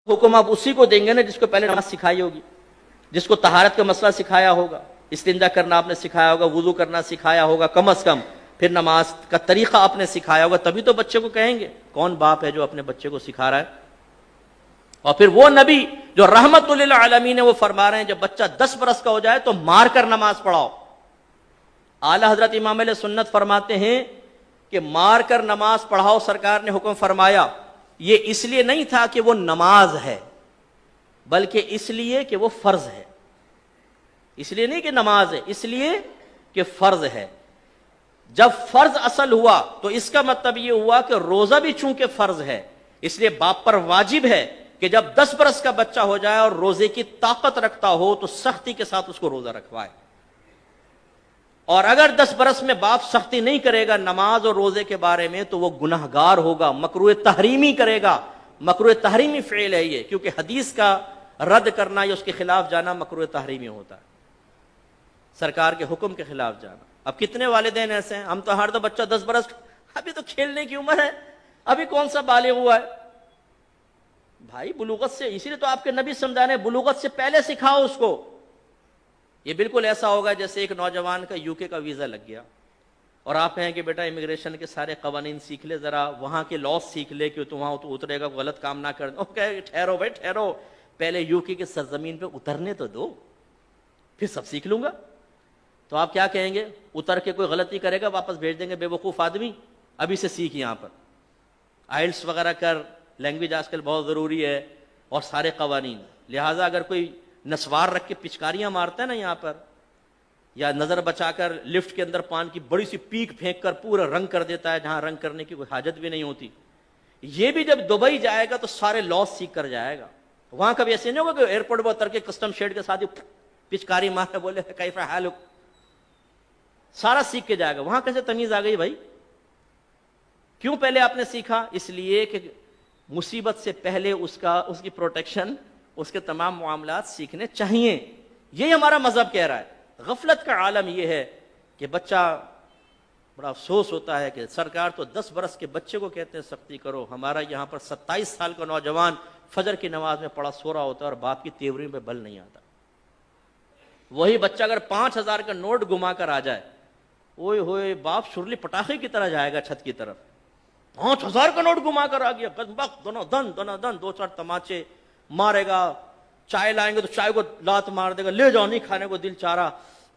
حکم آپ اسی کو دیں گے نا جس کو پہلے نماز سکھائی ہوگی، جس کو طہارت کا مسئلہ سکھایا ہوگا، استنجا کرنا آپ نے سکھایا ہوگا، وضو کرنا سکھایا ہوگا کم از کم، پھر نماز کا طریقہ آپ نے سکھایا ہوگا، تبھی تو بچے کو کہیں گے۔ کون باپ ہے جو اپنے بچے کو سکھا رہا ہے؟ اور پھر وہ نبی جو رحمت للعالمین ہے وہ فرما رہے ہیں جب بچہ 10 برس کا ہو جائے تو مار کر نماز پڑھاؤ۔ اعلی حضرت امام علیہ سنت فرماتے ہیں کہ مار کر نماز پڑھاؤ، سرکار نے حکم فرمایا، یہ اس لیے نہیں تھا کہ وہ نماز ہے، بلکہ اس لیے کہ وہ فرض ہے۔ اس لیے نہیں کہ نماز ہے، اس لیے کہ فرض ہے۔ جب فرض اصل ہوا تو اس کا مطلب یہ ہوا کہ روزہ بھی چونکہ فرض ہے، اس لیے باپ پر واجب ہے کہ جب 10 برس کا بچہ ہو جائے اور روزے کی طاقت رکھتا ہو تو سختی کے ساتھ اس کو روزہ رکھوائے، اور اگر 10 برس میں باپ سختی نہیں کرے گا نماز اور روزے کے بارے میں تو وہ گناہگار ہوگا، مکروہ تحریمی کرے گا۔ مکروہ تحریمی فعل ہے یہ، کیونکہ حدیث کا رد کرنا یا اس کے خلاف جانا مکروہ تحریمی ہوتا ہے، سرکار کے حکم کے خلاف جانا۔ اب کتنے والدین ایسے ہیں، ہم تو ہر دو بچہ 10 برس، ابھی تو کھیلنے کی عمر ہے، ابھی کون سا بالغ ہوا ہے؟ بھائی بلوغت سے، اسی لیے تو آپ کے نبی سمجھا رہے ہیں بلوغت سے پہلے سکھاؤ اس کو۔ یہ بالکل ایسا ہوگا جیسے ایک نوجوان کا UK کا ویزا لگ گیا اور آپ کہیں کہ بیٹا امیگریشن کے سارے قوانین سیکھ لے، ذرا وہاں کے لاس سیکھ لے کہ تو وہاں تو اترے گا، غلط کام نہ کر۔ اوکے ٹھہرو بھائی ٹھہرو، پہلے UK کی سرزمین پہ اترنے تو دو، پھر سب سیکھ لوں گا۔ تو آپ کیا کہیں گے؟ اتر کے کوئی غلطی کرے گا واپس بھیج دیں گے، بے وقوف آدمی، ابھی سے سیکھ یہاں پر آئلٹس وغیرہ کر، لینگویج آج کل بہت ضروری ہے اور سارے قوانین۔ لہٰذا اگر کوئی نسوار رکھ کے پچکاریاں مارتا ہے نا یہاں پر، یا نظر بچا کر لفٹ کے اندر پان کی بڑی سی پیک پھینک کر پورا رنگ کر دیتا ہے جہاں رنگ کرنے کی کوئی حاجت بھی نہیں ہوتی، یہ بھی جب دبئی جائے گا تو سارے لاس سیکھ کر جائے گا۔ وہاں کبھی ایسے نہیں ہوگا کہ ایئرپورٹ پر اتر کے کسٹم شیڈ کے ساتھ ہی پچکاری مارے بولے کیف حالک، سارا سیکھ کے جائے گا۔ وہاں کیسے تمیز آ گئی بھائی؟ کیوں پہلے آپ نے سیکھا؟ اس لیے کہ مصیبت سے پہلے اس کی پروٹیکشن، اس کے تمام معاملات سیکھنے چاہیے۔ یہی ہمارا مذہب کہہ رہا ہے۔ غفلت کا عالم یہ ہے کہ بچہ، بڑا افسوس ہوتا ہے کہ سرکار تو 10 برس کے بچے کو کہتے ہیں سختی کرو، ہمارا یہاں پر 27 سال کا نوجوان فجر کی نماز میں پڑا سو رہا ہوتا ہے اور باپ کی تیوری میں بل نہیں آتا۔ وہی بچہ اگر 5000 کا نوٹ گما کر آ جائے، اوئے ہوئے باپ شرلی پٹاخے کی طرح جائے گا چھت کی طرف۔ 5000 کا نوٹ گما کر آ گیا، دونوں دن 2-4 تماچے مارے گا، چائے لائیں گے تو چائے کو لات مار دے گا، لے جاؤ نہیں کھانے کو دل چاہ رہا۔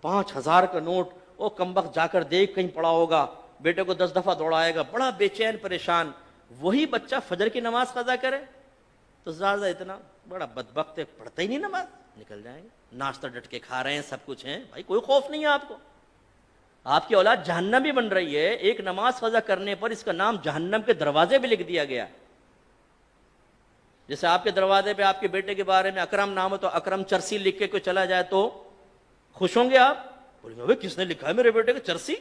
5000 کا نوٹ، او کمبخت جا کر دیکھ کہیں پڑا ہوگا، بیٹے کو 10 دفعہ دوڑائے گا، بڑا بے چین پریشان۔ وہی بچہ فجر کی نماز قضا کرے تو زیادہ اتنا بڑا بدبخت ہے، پڑھتا ہی نہیں نماز، نکل جائیں گے۔ ناشتہ ڈٹ کے کھا رہے ہیں، سب کچھ ہیں، بھائی کوئی خوف نہیں ہے آپ کو؟ آپ کی اولاد جہنمی بن رہی ہے۔ ایک نماز قضا کرنے پر اس کا نام جہنم کے دروازے پہ لکھ دیا گیا۔ جیسے آپ کے دروازے پہ آپ کے بیٹے کے بارے میں اکرم نام ہے تو اکرم چرسی لکھ کے کوئی چلا جائے تو خوش ہوں گے آپ؟ بولیں گے کس نے لکھا ہے میرے بیٹے کو چرسی؟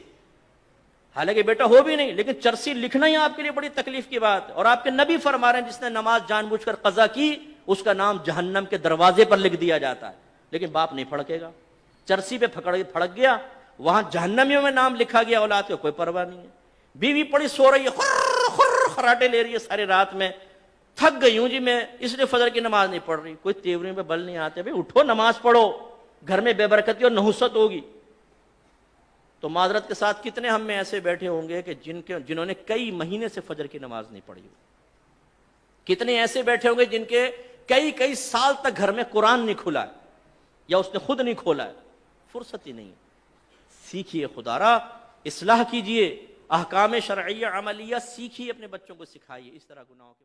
حالانکہ بیٹا ہو بھی نہیں، لیکن چرسی لکھنا ہی آپ کے لیے بڑی تکلیف کی بات ہے۔ اور آپ کے نبی فرما رہے ہیں جس نے نماز جان بوجھ کر قضا کی اس کا نام جہنم کے دروازے پر لکھ دیا جاتا ہے، لیکن باپ نہیں پھڑکے گا۔ چرسی پہ پھڑک گیا، وہاں جہنمیوں میں نام لکھا گیا، اولاد کو کوئی پرواہ نہیں ہے۔ بیوی پڑی سو رہی ہے، خراٹے لے رہی ہے ساری رات میں، تھک گئی ہوں جی میں، اس لیے فجر کی نماز نہیں پڑھ رہی، کوئی تیوری میں بل نہیں آتے، بھائی اٹھو نماز پڑھو، گھر میں بے برکتی اور نحوست ہوگی۔ تو معذرت کے ساتھ کتنے ہم میں ایسے بیٹھے ہوں گے کہ جنہوں نے کئی مہینے سے فجر کی نماز نہیں پڑھی ہو؟ کتنے ایسے بیٹھے ہوں گے جن کے کئی سال تک گھر میں قرآن نہیں کھلا ہے یا اس نے خود نہیں کھولا ہے؟ فرصت ہی نہیں ہے۔ سیکھیے خدا را، اصلاح کیجئے، احکام شرعیہ عملیہ سیکھیے، اپنے بچوں کو سکھائیے، اس طرح گناہوں کے